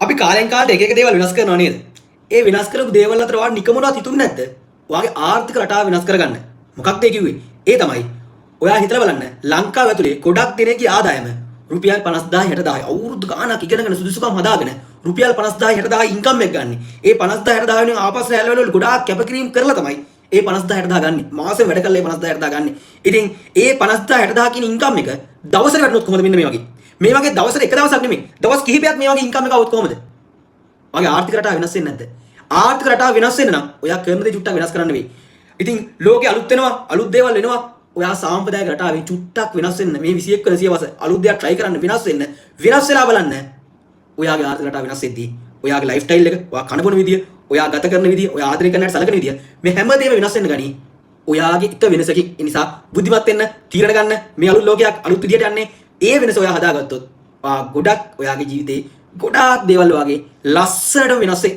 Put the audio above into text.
අපි කාලෙන් කාලට එක එක දේවල් වෙනස් කරනවා නේද? ඒ වෙනස් කරපු දේවල් අතර ඔයාලා නිකමනවත් හිතුන්නේ නැද්ද? ඔයාගේ ආර්ථික රටාව වෙනස් කරගන්න. මොකක්ද ඒ කිව්වේ? ඒ තමයි ඔයා හිතලා බලන්න ලංකාව ඇතුලේ ගොඩක් දෙනෙක්ගේ ආදායම රුපියල් 50000 60000 අවුරුදු ගාණක් ඉගෙනගෙන සුදුසුකම් හදාගෙන රුපියල් 50000 60000 ඉන්කම් එක ගන්න. ඒ 50000 60000 වලින් ආපස්සට හැලවල ගොඩාක් කැපකිරීම කරලා තමයි ඒ 50000 60000 ගන්න. මාසෙ වැඩ කරලා ඒ 50000 60000 ගන්න. ඉතින් ඒ 50000 60000 කියන ඉන්කම් එක දවසට වැටුනොත් කොහොමද මෙන්න මේ වගේ. මේ වගේ දවසට එක දවසක් නෙමෙයි. දවස් කිහිපයක් මේ වගේ ඉන්කම් එක આવුත් කොහොමද? වගේ ආර්ථික රටාව වෙනස් වෙන්නේ නැද්ද? ආර්ථික රටාව වෙනස් වෙන්න නම් ඔයා කරන දේ චුට්ටක් වෙනස් කරන්න වෙයි. ඉතින් ලෝකේ අලුත් වෙනවා, අලුත් දේවල් වෙනවා. ඔයා සාම්ප්‍රදායික රටාවෙන් චුට්ටක් වෙනස් වෙන්න මේ 21 වෙනි සියවස අලුත් දෙයක් try කරන්න වෙනස් වෙන්න. වෙනස් වෙලා බලන්න. ඔයාගේ ආර්ථික රටාව වෙනස් වෙද්දී ඔයාගේ ලයිෆ් ස්ටයිල් එක, ඔයා කන බොන විදිය, ඔයා ගත කරන විදිය, ඔයා ආදරය කරන්නට සලකන විදිය මේ හැමදේම වෙනස් වෙන්න ගනි. ඔයාගේ එක වෙනසකින් ඒ නිසා බුද්ධිමත් වෙන්න, තීරණ ගන්න. මේ අලුත් ලෝකයක් අලුත් විදියට යන්නේ. ඒ වෙනස ඔයා හදාගත්තොත් ගොඩක් ඔයාගේ ජීවිතේ ගොඩාක් දේවල් වගේ ලස්සනට වෙනස් වෙයි.